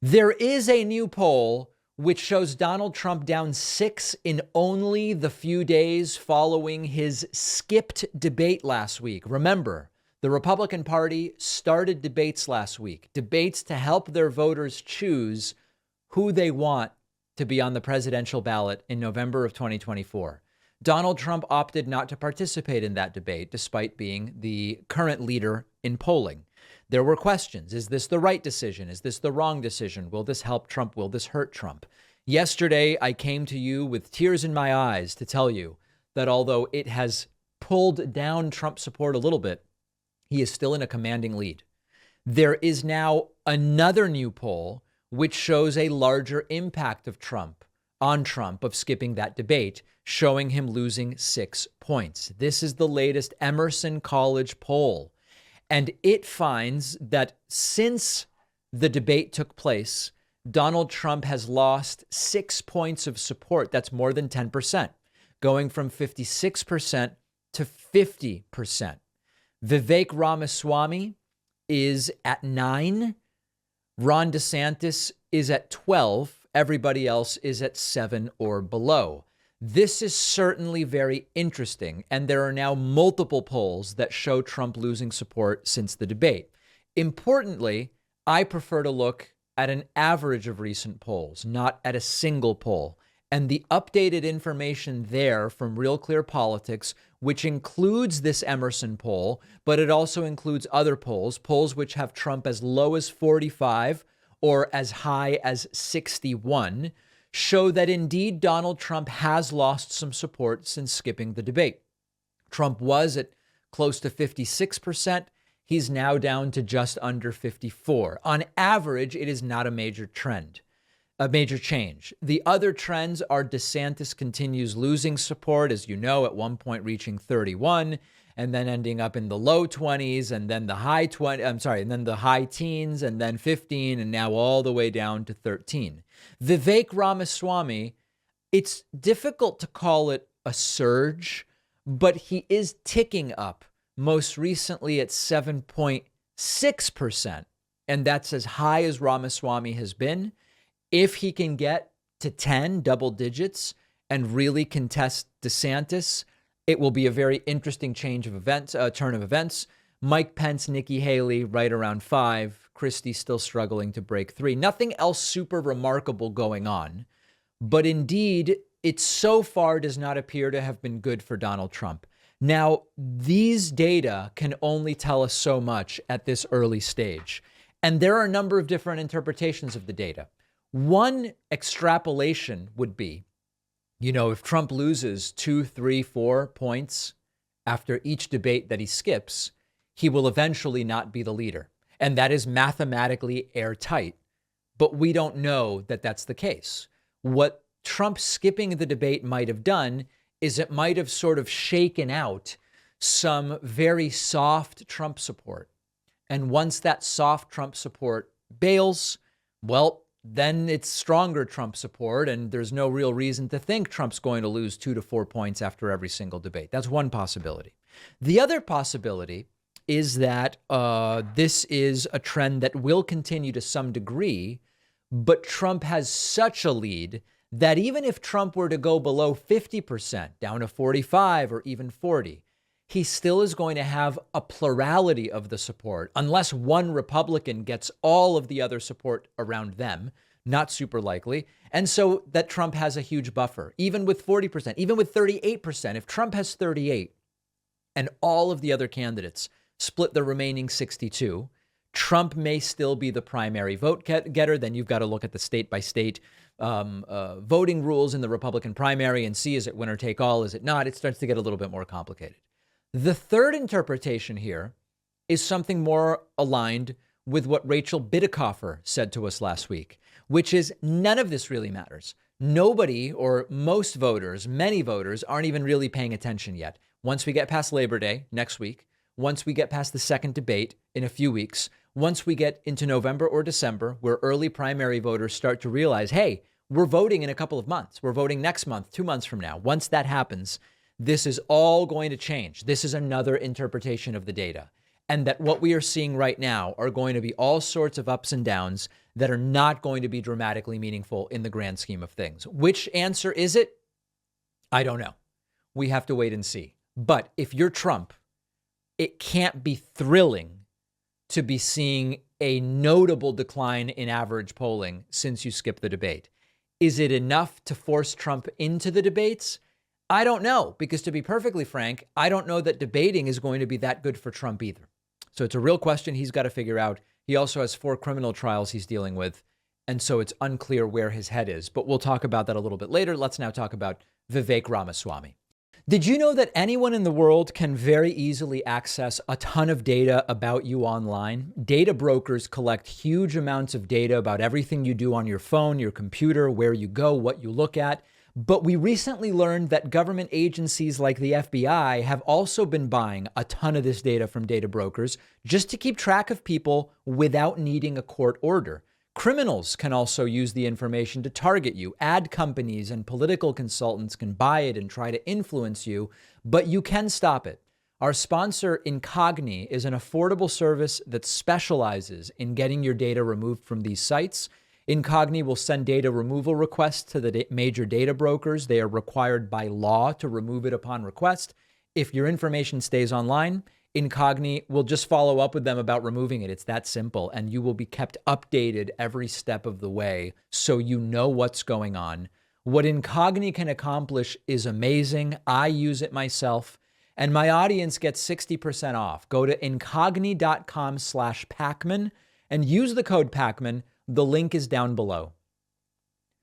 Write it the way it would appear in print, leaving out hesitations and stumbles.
There is a new poll which shows Donald Trump down 6 in only the few days following his skipped debate last week. Remember, the Republican Party started debates last week, debates to help their voters choose who they want to be on the presidential ballot in November of 2024. Donald Trump opted not to participate in that debate, despite being the current leader in polling. There were questions. Is this the right decision? Is this the wrong decision? Will this help Trump? Will this hurt Trump? Yesterday, I came to you with tears in my eyes to tell you that although it has pulled down Trump support a little bit, he is still in a commanding lead. There is now another new poll which shows a larger impact of Trump of skipping that debate, showing him losing 6 points. This is the latest Emerson College poll. And it finds that since the debate took place, Donald Trump has lost 6 points of support. That's more than 10%, going from 56% to 50%. Vivek Ramaswamy is at 9. Ron DeSantis is at 12. Everybody else is at 7 or below. This is certainly very interesting, and there are now multiple polls that show Trump losing support since the debate. Importantly, I prefer to look at an average of recent polls, not at a single poll. And the updated information there from Real Clear Politics, which includes this Emerson poll, but it also includes other polls which have Trump as low as 45 or as high as 61, show that indeed Donald Trump has lost some support since skipping the debate. Trump was at close to 56%. He's now down to just under 54. On average, it is not a major change. The other trends are DeSantis continues losing support, as you know, at one point reaching 31 and then ending up in the low 20s and then the high teens and then 15 and now all the way down to 13. Vivek Ramaswamy, it's difficult to call it a surge, but he is ticking up, most recently at 7.6%. And that's as high as Ramaswamy has been. If he can get to 10 double digits and really contest DeSantis, it will be a very interesting turn of events. Mike Pence, Nikki Haley, right around 5. Christie still struggling to break 3. Nothing else super remarkable going on. But indeed, it so far does not appear to have been good for Donald Trump. Now, these data can only tell us so much at this early stage. And there are a number of different interpretations of the data. One extrapolation would be, if Trump loses 2, 3, 4 points after each debate that he skips, he will eventually not be the leader. And that is mathematically airtight. But we don't know that that's the case. What Trump skipping the debate might have done is it might have sort of shaken out some very soft Trump support. And once that soft Trump support bails, well, then it's stronger Trump support, and there's no real reason to think Trump's going to lose 2 to 4 points after every single debate. That's one possibility. The other possibility is that this is a trend that will continue to some degree, but Trump has such a lead that even if Trump were to go below 50%, down to 45 or even 40, he still is going to have a plurality of the support unless one Republican gets all of the other support around them, not super likely. And so that Trump has a huge buffer, even with 40%, even with 38%. If Trump has 38 and all of the other candidates split the remaining 62, Trump may still be the primary vote getter. Then you've got to look at the state by state voting rules in the Republican primary and see, is it winner take all? Is it not? It starts to get a little bit more complicated. The third interpretation here is something more aligned with what Rachel Bitecofer said to us last week, which is none of this really matters. Nobody, or most voters, many voters, aren't even really paying attention yet. Once we get past Labor Day next week, once we get past the second debate in a few weeks, once we get into November or December, where early primary voters start to realize, hey, we're voting in a couple of months. We're voting next month, 2 months from now. Once that happens, this is all going to change. This is another interpretation of the data. And that what we are seeing right now are going to be all sorts of ups and downs that are not going to be dramatically meaningful in the grand scheme of things. Which answer is it? I don't know. We have to wait and see. But if you're Trump, it can't be thrilling to be seeing a notable decline in average polling since you skipped the debate. Is it enough to force Trump into the debates? I don't know, because to be perfectly frank, I don't know that debating is going to be that good for Trump either. So it's a real question he's got to figure out. He also has 4 criminal trials he's dealing with, and so it's unclear where his head is. But we'll talk about that a little bit later. Let's now talk about Vivek Ramaswamy. Did you know that anyone in the world can very easily access a ton of data about you online? Data brokers collect huge amounts of data about everything you do on your phone, your computer, where you go, what you look at. But we recently learned that government agencies like the FBI have also been buying a ton of this data from data brokers just to keep track of people without needing a court order. Criminals can also use the information to target you. Ad companies and political consultants can buy it and try to influence you, but you can stop it. Our sponsor, Incogni, is an affordable service that specializes in getting your data removed from these sites. Incogni will send data removal requests to the major data brokers. They are required by law to remove it upon request. If your information stays online, Incogni will just follow up with them about removing it. It's that simple. And you will be kept updated every step of the way so you know what's going on. What Incogni can accomplish is amazing. I use it myself, and my audience gets 60% off. Go to incogni.com/Pacman and use the code Pacman. The link is down below.